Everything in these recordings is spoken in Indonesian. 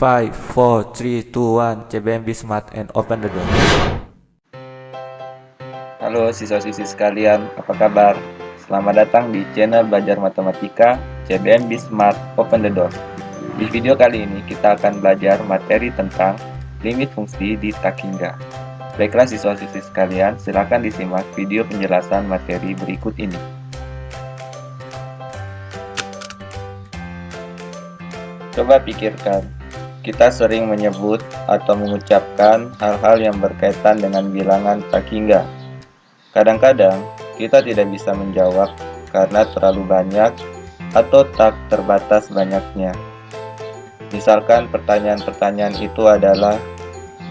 5, 4, 3, 2, 1, CBM be smart and open the door. Halo siswa-siswi sekalian, apa kabar? Selamat datang di channel Belajar Matematika CBM be smart open the door. Di video kali ini kita akan belajar materi tentang limit fungsi di tak hingga. Baiklah siswa-siswi sekalian, silakan disimak video penjelasan materi berikut ini. Coba pikirkan, kita sering menyebut atau mengucapkan hal-hal yang berkaitan dengan bilangan tak hingga. Kadang-kadang kita tidak bisa menjawab karena terlalu banyak atau tak terbatas banyaknya. Misalkan pertanyaan-pertanyaan itu adalah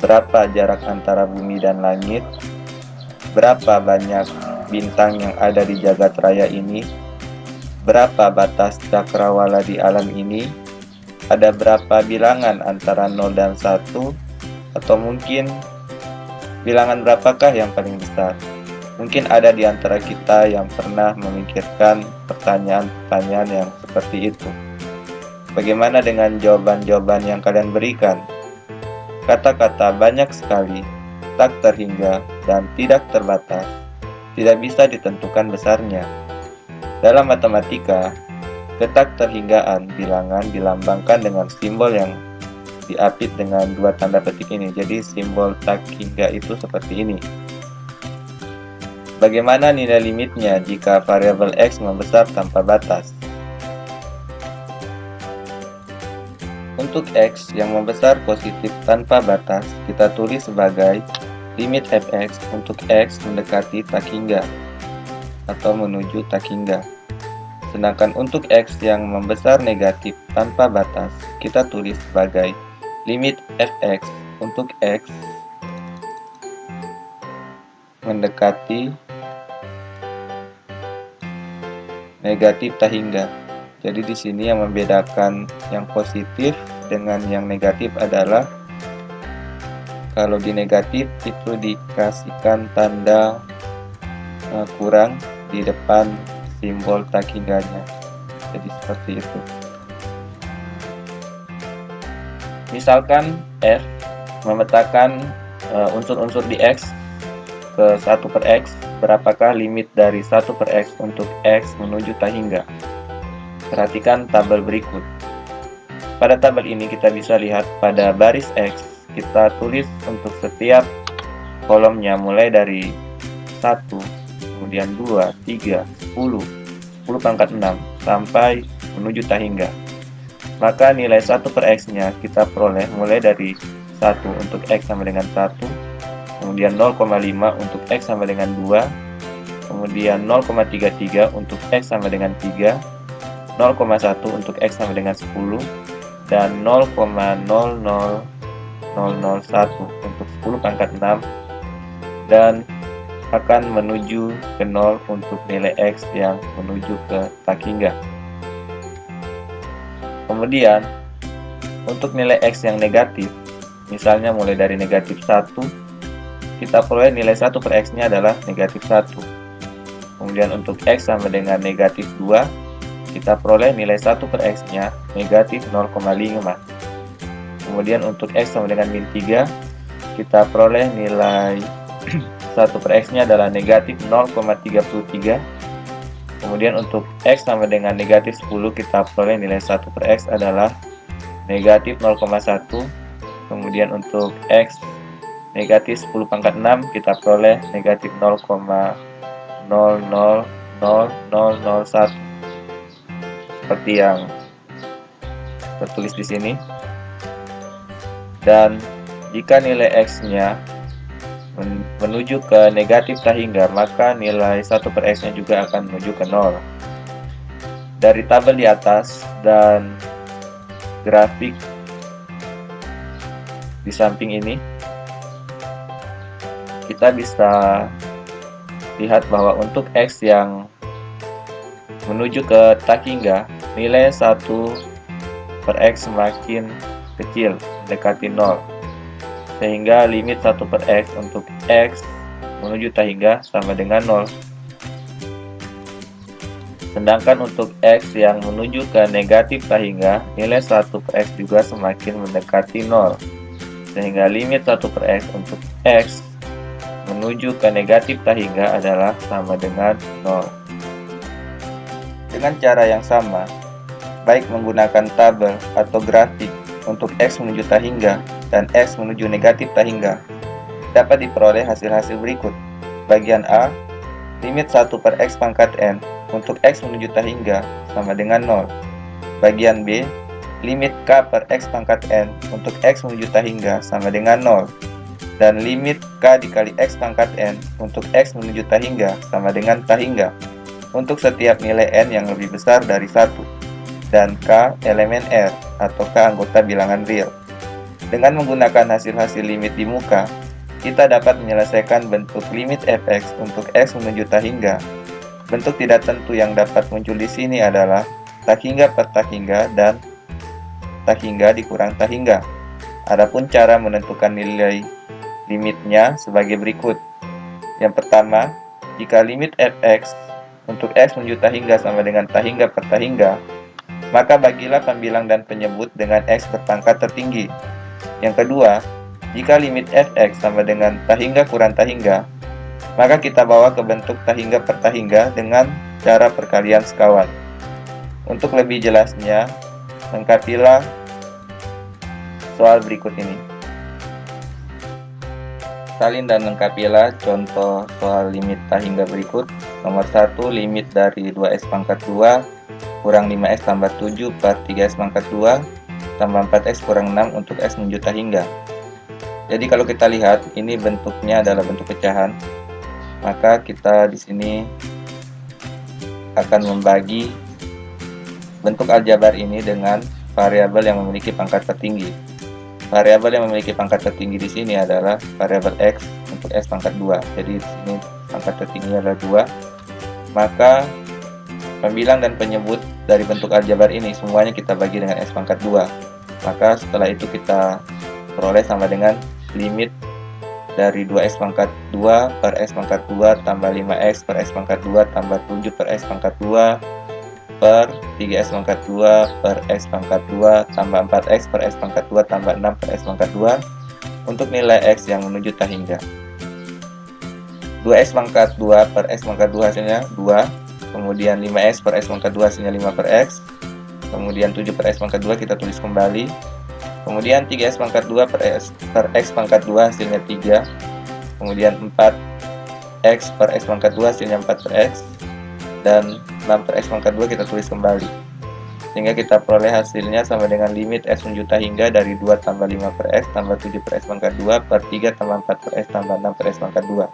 berapa jarak antara bumi dan langit, berapa banyak bintang yang ada di jagat raya ini, berapa batas cakrawala di alam ini, ada berapa bilangan antara 0 dan 1, atau mungkin bilangan berapakah yang paling besar. Mungkin ada di antara kita yang pernah memikirkan pertanyaan-pertanyaan yang seperti itu. Bagaimana dengan jawaban-jawaban yang kalian berikan? Kata-kata banyak sekali, tak terhingga, dan tidak terbatas, tidak bisa ditentukan besarnya. Dalam matematika, ketak terhinggaan bilangan dilambangkan dengan simbol yang diapit dengan dua tanda petik ini. Jadi simbol tak hingga itu seperti ini. Bagaimana nilai limitnya jika variabel X membesar tanpa batas? Untuk X yang membesar positif tanpa batas, kita tulis sebagai limit fx untuk X mendekati tak hingga atau menuju tak hingga. Sedangkan untuk X yang membesar negatif tanpa batas, kita tulis sebagai limit fx untuk X mendekati negatif tak hingga. Jadi di sini yang membedakan yang positif dengan yang negatif adalah kalau di negatif itu dikasihkan tanda kurang di depan simbol tak hingganya. Jadi seperti itu. Misalkan F memetakan unsur-unsur di X ke 1 per X, berapakah limit dari 1 per X untuk X menuju tak hingga? Perhatikan tabel berikut. Pada tabel ini kita bisa lihat pada baris X, kita tulis untuk setiap kolomnya mulai dari 1, kemudian 2, 3, 10 pangkat 6 sampai menuju tak hingga. Maka nilai 1 per X nya kita peroleh mulai dari 1 untuk X sama dengan 1, kemudian 0,5 untuk X sama dengan 2, kemudian 0,33 untuk X sama dengan 3, 0,1 untuk X sama dengan 10, dan 0,00001 untuk 10 pangkat 6, dan akan menuju ke 0 untuk nilai X yang menuju ke tak hingga. Kemudian untuk nilai X yang negatif, misalnya mulai dari negatif 1, kita peroleh nilai 1 per X nya adalah negatif 1. Kemudian untuk X sama dengan negatif 2, kita peroleh nilai 1 per X nya negatif 0,5. Kemudian untuk X sama dengan min 3, kita peroleh nilai 1 per X nya adalah negatif 0,33. Kemudian untuk X sama dengan negatif 10, kita peroleh nilai 1 per X adalah negatif 0,1. Kemudian untuk X negatif 10 pangkat 6, kita peroleh negatif 0,000001 seperti yang tertulis di sini. Dan jika nilai X nya menuju ke negatif tak hingga, maka nilai 1 per X nya juga akan menuju ke 0. Dari tabel di atas dan grafik di samping ini, kita bisa lihat bahwa untuk X yang menuju ke tak hingga, nilai 1 per X semakin kecil, mendekati 0. Sehingga limit 1 per X untuk X menuju tak hingga sama dengan 0. Sedangkan untuk X yang menuju ke negatif tahingga, nilai 1 per X juga semakin mendekati 0. Sehingga limit 1 per X untuk X menuju ke negatif tahingga adalah sama dengan 0. Dengan cara yang sama, baik menggunakan tabel atau grafik untuk X menuju tahingga dan X menuju negatif tahingga, dapat diperoleh hasil-hasil berikut. Bagian A, limit 1 per X pangkat N untuk X menuju tahingga sama dengan 0. Bagian B, limit K per X pangkat N untuk X menuju tahingga sama dengan 0. Dan limit K dikali X pangkat N untuk X menuju tahingga sama dengan tahingga untuk setiap nilai N yang lebih besar dari 1. Dan K elemen R atau K anggota bilangan real. Dengan menggunakan hasil-hasil limit di muka, kita dapat menyelesaikan bentuk limit fx untuk X menuju tahingga. Bentuk tidak tentu yang dapat muncul di sini adalah tahingga per tahingga dan tahingga dikurang tahingga. Adapun cara menentukan nilai limitnya sebagai berikut. Yang pertama, jika limit fx untuk X menuju tahingga sama dengan tahingga per tahingga, maka bagilah pembilang dan penyebut dengan X berpangkat tertinggi. Yang kedua, jika limit fx sama dengan tahingga kurang tahingga, maka kita bawa ke bentuk tahingga per tahingga dengan cara perkalian sekawan. Untuk lebih jelasnya, lengkapilah soal berikut ini. Salin dan lengkapilah contoh soal limit tahingga berikut. Nomor 1, limit dari 2x pangkat 2 kurang 5x tambah 7 per 3x pangkat 2 tambah 4x kurang 6 untuk X menuju tahingga. Jadi kalau kita lihat, ini bentuknya adalah bentuk pecahan. Maka kita di sini akan membagi bentuk aljabar ini dengan variabel yang memiliki pangkat tertinggi. Variabel yang memiliki pangkat tertinggi di sini adalah variabel X untuk X pangkat 2. Jadi di sini pangkat tertingginya adalah 2. Maka pembilang dan penyebut dari bentuk aljabar ini semuanya kita bagi dengan X pangkat 2. Maka setelah itu kita peroleh sama dengan limit dari 2x pangkat 2 per x pangkat 2 tambah 5x per x pangkat 2 tambah 7 per x pangkat 2 per 3x pangkat 2 per x pangkat 2 tambah 4x per x pangkat 2 tambah 6 per x pangkat 2 untuk nilai x yang menuju tahingga. 2x pangkat 2 per x pangkat 2 hasilnya 2, kemudian 5x per x pangkat 2 hasilnya 5 per x, kemudian 7 per x pangkat 2 kita tulis kembali, kemudian 3x pangkat 2 per x pangkat 2 hasilnya 3, kemudian 4x per x pangkat 2 hasilnya 4 per x, dan 6 per x pangkat 2 kita tulis kembali. Sehingga kita peroleh hasilnya sama dengan limit x menuju tahingga dari 2 tambah 5 per x tambah 7 per x pangkat 2 per 3 tambah 4 per x tambah 6 per x pangkat 2.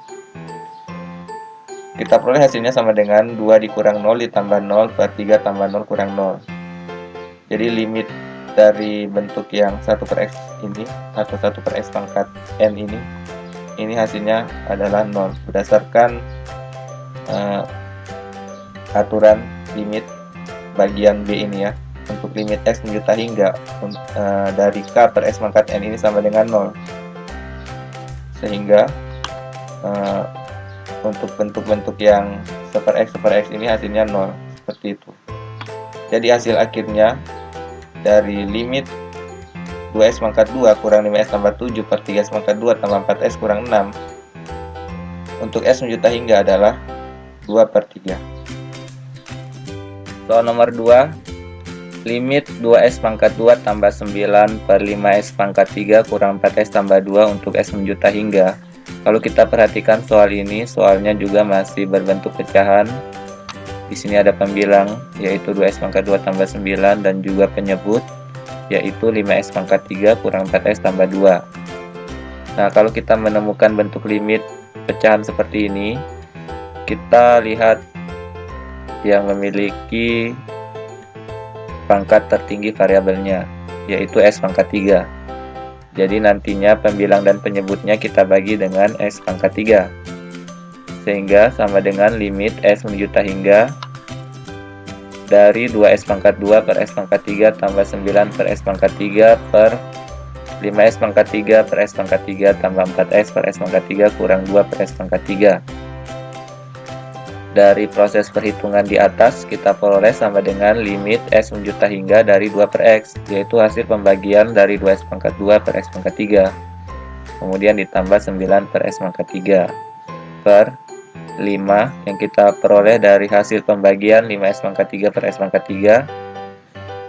Kita peroleh hasilnya sama dengan 2 dikurang 0 ditambah 0 per 3 tambah 0 kurang 0. Jadi limit dari bentuk yang 1 per x ini atau 1 per x pangkat n ini hasilnya adalah 0 berdasarkan aturan limit bagian B ini ya. Untuk limit x menuju tahingga dari k per x pangkat n ini sama dengan 0, sehingga untuk bentuk-bentuk yang 1 per x ini hasilnya 0 seperti itu. Jadi hasil akhirnya dari limit 2x pangkat 2 kurang 5x tambah 7 per 3x pangkat 2 tambah 4x kurang 6 untuk x menuju tahingga adalah 2 per 3. Soal nomor 2, limit 2x pangkat 2 tambah 9 per 5x pangkat 3 kurang 4x tambah 2 untuk x menuju tahingga. Kalau kita perhatikan soal ini, soalnya juga masih berbentuk pecahan. Di sini ada pembilang yaitu 2x pangkat 2 tambah 9 dan juga penyebut yaitu 5x pangkat 3 kurang 4x tambah 2. Nah, kalau kita menemukan bentuk limit pecahan seperti ini, kita lihat yang memiliki pangkat tertinggi variabelnya yaitu x pangkat 3. Jadi nantinya pembilang dan penyebutnya kita bagi dengan x pangkat 3. Sehingga sama dengan limit x menuju tahingga dari 2x pangkat 2 per x pangkat 3 tambah 9 per x pangkat 3 per 5x pangkat 3 per x pangkat 3 tambah 4x per x pangkat 3 kurang 2 per x pangkat 3. Dari proses perhitungan di atas, kita peroleh sama dengan limit S menjuta hingga dari 2 per X, yaitu hasil pembagian dari 2S pangkat 2 per X pangkat 3. Kemudian ditambah 9 per S pangkat 3 per 5 yang kita peroleh dari hasil pembagian 5S pangkat 3 per S pangkat 3.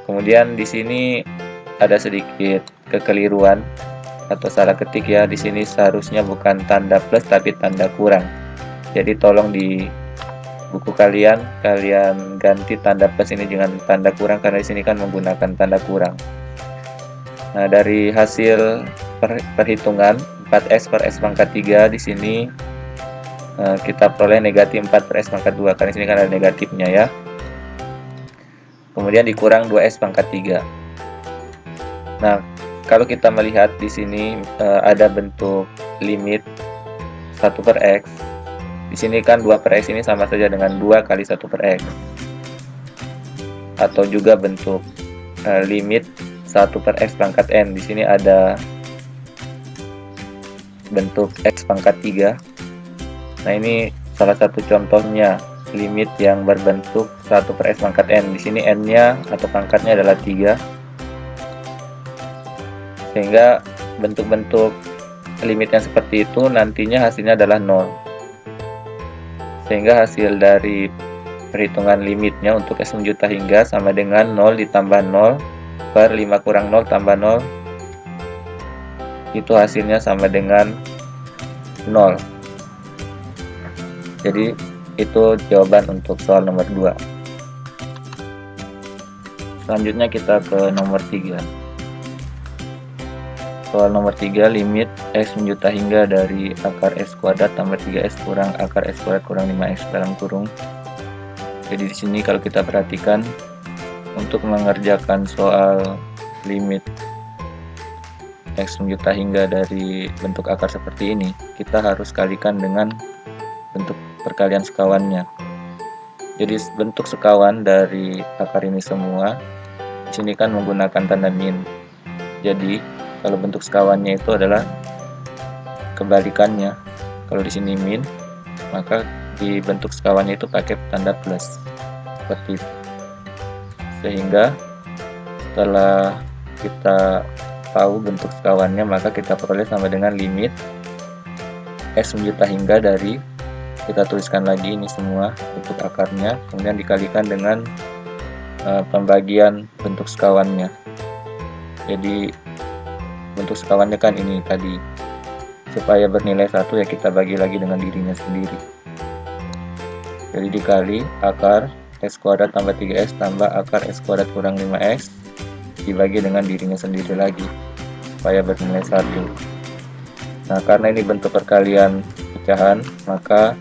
Kemudian di sini ada sedikit kekeliruan atau salah ketik ya. Di sini seharusnya bukan tanda plus tapi tanda kurang. Jadi tolong di buku kalian ganti tanda plus ini dengan tanda kurang, karena di sini kan menggunakan tanda kurang. Nah, dari hasil perhitungan 4S per S pangkat 3 di sini kita peroleh negatif 4 per S pangkat 2, karena di sini kan ada negatifnya ya. Kemudian dikurang 2S pangkat 3. Nah, kalau kita melihat di sini ada bentuk limit 1 per X. Di sini kan 2 per X ini sama saja dengan 2 kali 1 per X. Atau juga bentuk limit 1 per X pangkat N. Di sini ada bentuk X pangkat 3. Nah, ini salah satu contohnya limit yang berbentuk 1 per X pangkat N. Di sini N-nya atau pangkatnya adalah 3. Sehingga bentuk-bentuk limit yang seperti itu nantinya hasilnya adalah 0. Sehingga hasil dari perhitungan limitnya untuk S menjuta hingga sama dengan 0 ditambah 0 per 5 kurang 0 tambah 0. Itu hasilnya sama dengan 0. Jadi itu jawaban untuk soal nomor 2. Selanjutnya kita ke nomor 3. Soal nomor 3, limit X menjuta hingga dari akar S kuadrat tambah 3S kurang akar S kuadrat kurang 5X dalam kurung. Jadi di sini kalau kita perhatikan, untuk mengerjakan soal limit X menjuta hingga dari bentuk akar seperti ini, kita harus kalikan dengan bentuk perkalian sekawannya. Jadi bentuk sekawan dari akar ini semua di sini kan menggunakan tanda min. Jadi kalau bentuk sekawannya itu adalah kebalikannya. Kalau di sini min, maka di bentuk sekawannya itu pakai tanda plus seperti itu. Sehingga setelah kita tahu bentuk sekawannya, maka kita peroleh sama dengan limit S menjuta hingga dari, kita tuliskan lagi ini semua bentuk akarnya, kemudian dikalikan dengan pembagian bentuk sekawannya. Jadi bentuk sekawannya kan ini tadi, supaya bernilai 1 ya kita bagi lagi dengan dirinya sendiri. Jadi dikali akar S kuadrat tambah 3S tambah akar S kuadrat kurang 5X dibagi dengan dirinya sendiri lagi supaya bernilai 1. Nah, karena ini bentuk perkalian pecahan, maka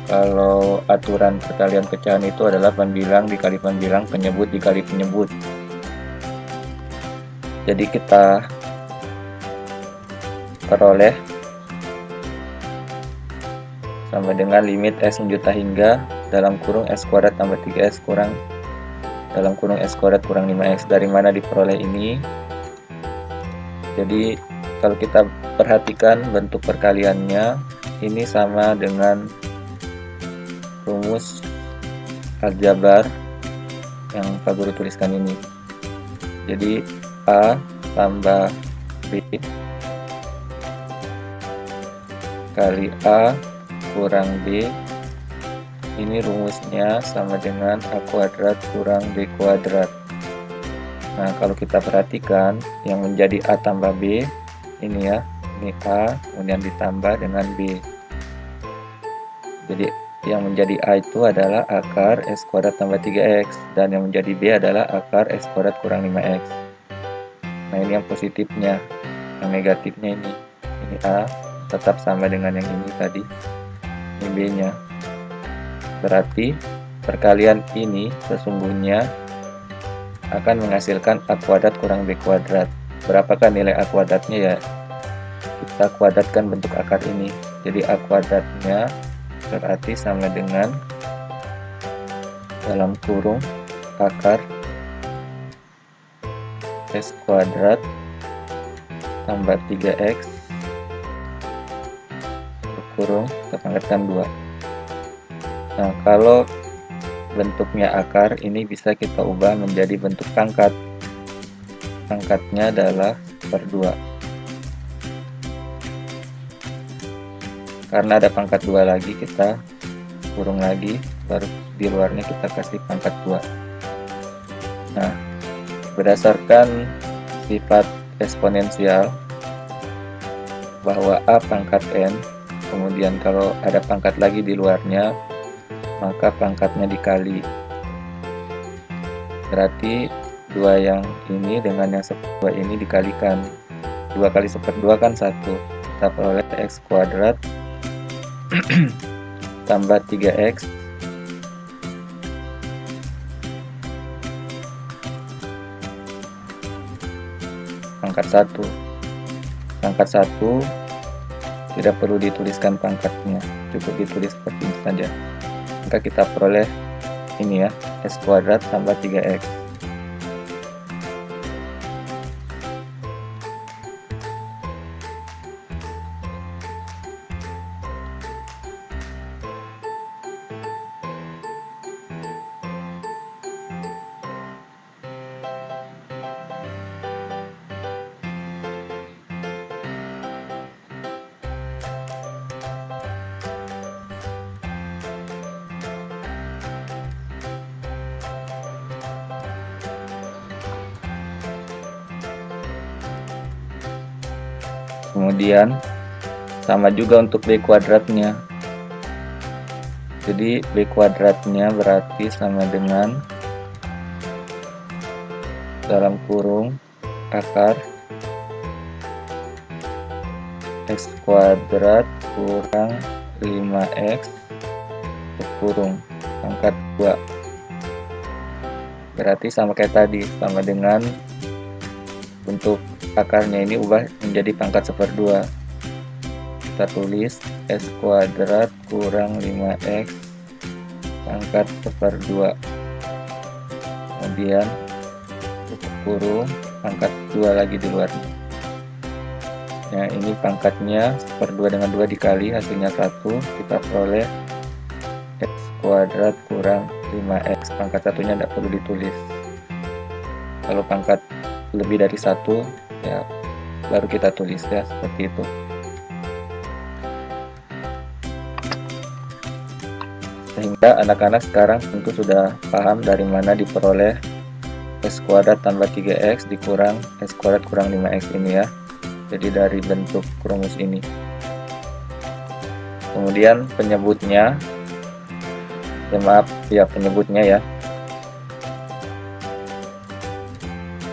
kalau aturan perkalian pecahan itu adalah pembilang dikali pembilang, penyebut dikali penyebut. Jadi kita peroleh sama dengan limit S menjuta hingga dalam kurung S kuadrat tambah 3S kurang dalam kurung S kuadrat kurang 5X. Dari mana diperoleh ini? Jadi kalau kita perhatikan bentuk perkaliannya ini sama dengan rumus aljabar yang Pak Guru tuliskan ini. Jadi A tambah B kali A kurang B, ini rumusnya sama dengan A kuadrat kurang B kuadrat. Nah, kalau kita perhatikan yang menjadi A tambah B ini ya, ini A kemudian ditambah dengan B. Jadi yang menjadi A itu adalah akar S kuadrat tambah 3X, dan yang menjadi B adalah akar S kuadrat kurang 5X. Nah, ini yang positifnya. Yang negatifnya ini A tetap sama dengan yang ini tadi, ini B nya. Berarti perkalian ini sesungguhnya akan menghasilkan A kuadrat kurang B kuadrat. Berapakah nilai A kuadratnya ya? Kita kuadratkan bentuk akar ini. Jadi A kuadratnya berarti sama dengan dalam kurung akar S kuadrat tambah 3X kurung kita pangkatkan 2. Nah, kalau bentuknya akar, ini bisa kita ubah menjadi bentuk pangkat. Pangkatnya adalah per 2. Karena ada pangkat 2 lagi, kita kurung lagi, baru di luarnya kita kasih pangkat 2. Nah, berdasarkan sifat eksponensial bahwa A pangkat N, kemudian kalau ada pangkat lagi di luarnya, maka pangkatnya dikali. Berarti 2 yang ini dengan yang 1/2 ini dikalikan. 2 kali 1/2 kan 1. Kita peroleh X kuadrat tambah 3X pangkat 1. Pangkat 1 tidak perlu dituliskan pangkatnya, cukup ditulis seperti ini saja. Maka kita peroleh ini ya, X kuadrat tambah 3X. Kemudian sama juga untuk B kuadratnya. Jadi B kuadratnya berarti sama dengan dalam kurung akar X kuadrat kurang 5X kurung pangkat 2. Berarti sama kayak tadi, sama dengan untuk akarnya ini ubah menjadi pangkat 1/2. Kita tulis X kuadrat kurang 5X pangkat 1/2. Kemudian tutup kurung pangkat 2 lagi di luarnya. Nah, ini pangkatnya 1/2 dengan 2 dikali, hasilnya 1. Kita peroleh X kuadrat kurang 5X. Pangkat satunya tidak perlu ditulis. Kalau pangkat lebih dari 1 ya baru kita tulis ya, seperti itu. Sehingga anak-anak sekarang tentu sudah paham dari mana diperoleh X kuadrat tambah 3X dikurang X kuadrat kurang 5X ini ya. Jadi dari bentuk rumus ini. Kemudian penyebutnya, penyebutnya ya.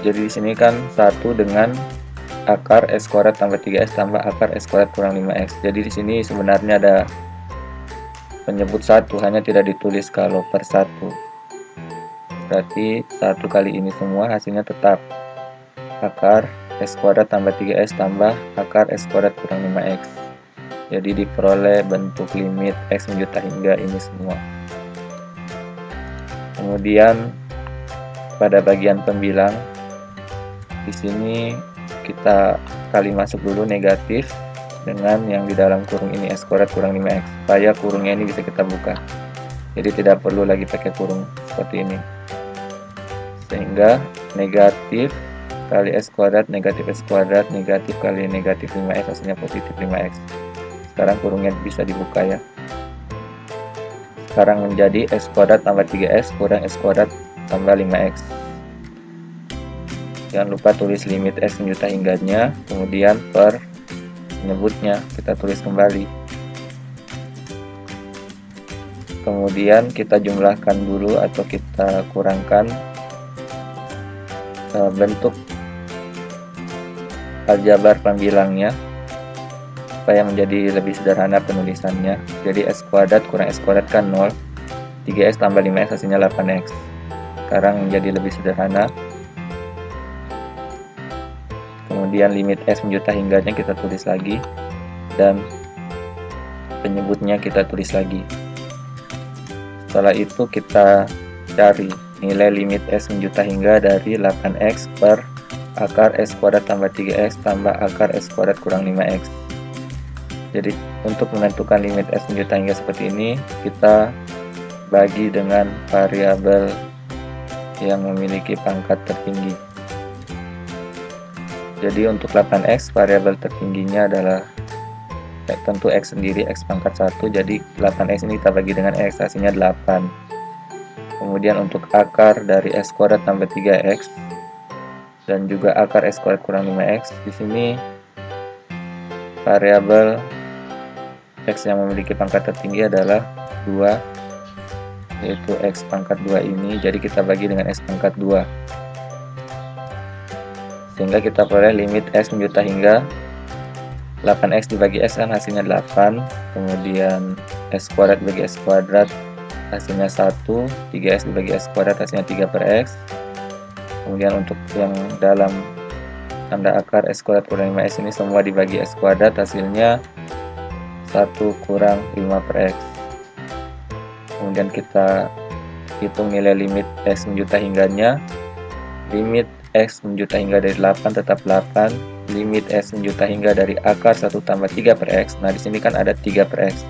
Jadi di sini kan 1 dengan akar X kuadrat tambah 3X tambah akar X kuadrat kurang 5X. Jadi di sini sebenarnya ada penyebut 1, hanya tidak ditulis kalau per 1. Berarti 1 kali ini semua hasilnya tetap akar X kuadrat tambah 3X tambah akar X kuadrat kurang 5X. Jadi diperoleh bentuk limit X menjuta hingga ini semua. Kemudian pada bagian pembilang, di sini kita kali masuk dulu negatif dengan yang di dalam kurung ini X kuadrat kurang 5X, supaya kurungnya ini bisa kita buka. Jadi tidak perlu lagi pakai kurung seperti ini. Sehingga negatif kali X kuadrat negatif X kuadrat negatif kali negatif 5X hasilnya positif 5X. Sekarang kurungnya bisa dibuka ya. Sekarang menjadi X kuadrat tambah 3X kurang X kuadrat tambah 5X. Jangan lupa tulis limit X menjuta hingganya, kemudian per penyebutnya kita tulis kembali. Kemudian kita jumlahkan dulu atau kita kurangkan bentuk aljabar pembilangnya supaya menjadi lebih sederhana penulisannya. Jadi X kuadrat kurang X kuadrat kan 0, 3X tambah 5X hasilnya 8X. Sekarang menjadi lebih sederhana. Kemudian limit X menjuta hingganya kita tulis lagi, dan penyebutnya kita tulis lagi. Setelah itu kita cari nilai limit X menjuta hingga dari 8X per akar X kuadrat tambah 3X tambah akar X kuadrat kurang 5X. Jadi untuk menentukan limit X menjuta hingga seperti ini, kita bagi dengan variabel yang memiliki pangkat tertinggi. Jadi untuk 8x variabel tertingginya adalah tentu x sendiri, x pangkat 1, jadi 8x ini kita bagi dengan x, hasilnya 8. Kemudian untuk akar dari x kuadrat tambah 3x dan juga akar x kuadrat kurang 5x, di sini variabel x yang memiliki pangkat tertinggi adalah 2, yaitu x pangkat 2 ini, jadi kita bagi dengan x pangkat 2, sehingga kita peroleh limit x menjuta hingga 8x dibagi x kan hasilnya 8, kemudian x kuadrat bagi x kuadrat hasilnya 1, 3x dibagi x kuadrat hasilnya 3 per x. Kemudian untuk yang dalam tanda akar x kuadrat kurang 5x ini semua dibagi x kuadrat, hasilnya 1 kurang 5 per x. Kemudian kita hitung nilai limit x menjuta hingganya. Limit x menjuta hingga dari 8 tetap 8, limit x menjuta hingga dari akar 1 tambah 3 per x. Nah, di sini kan ada 3 per x.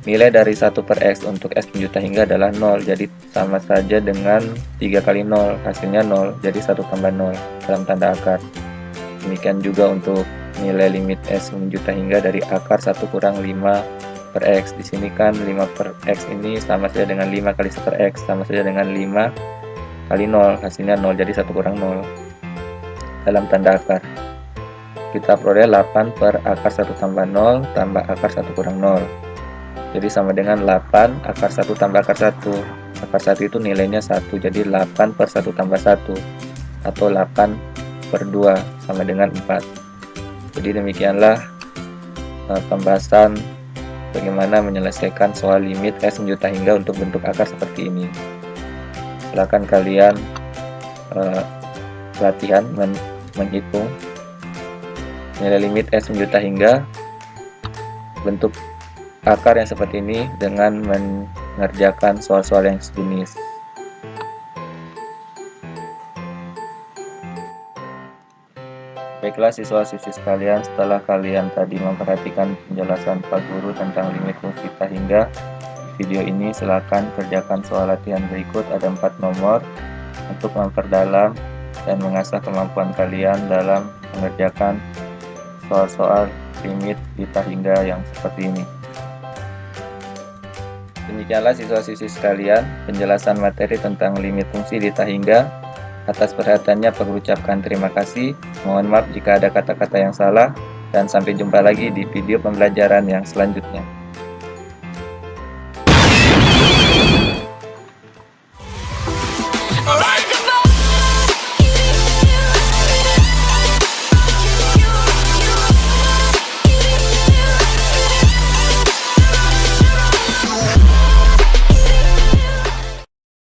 Nilai dari 1 per x untuk x menjuta hingga adalah 0, jadi sama saja dengan 3 kali 0, hasilnya 0, jadi 1 tambah 0 dalam tanda akar. Demikian juga untuk nilai limit x menjuta hingga dari akar 1 kurang 5 per x. Di sini kan 5 per x ini sama saja dengan 5 kali 1 per x, sama saja dengan 5 kali 0, hasilnya 0, jadi 1 kurang 0 dalam tanda akar. Kita peroleh 8 per akar 1 tambah 0 tambah akar 1 kurang 0, jadi sama dengan 8 akar 1 tambah akar 1. Akar 1 itu nilainya 1, jadi 8 per 1 tambah 1 atau 8 per 2 sama dengan 4. Jadi demikianlah pembahasan bagaimana menyelesaikan soal limit x menjuta hingga untuk bentuk akar seperti ini. Silakan kalian latihan menghitung nilai limit x menjuta hingga bentuk akar yang seperti ini dengan mengerjakan soal-soal yang sejenis. Baiklah siswa-siswi sekalian, setelah kalian tadi memperhatikan penjelasan Pak Guru tentang limit fungsi theta hingga, di video ini silakan kerjakan soal latihan berikut. Ada 4 nomor untuk memperdalam dan mengasah kemampuan kalian dalam mengerjakan soal-soal limit theta hingga yang seperti ini. Demikianlah siswa-siswi sekalian penjelasan materi tentang limit fungsi theta hingga. Atas perhatiannya Pak Guru ucapkan terima kasih. Mohon maaf jika ada kata-kata yang salah, dan sampai jumpa lagi di video pembelajaran yang selanjutnya.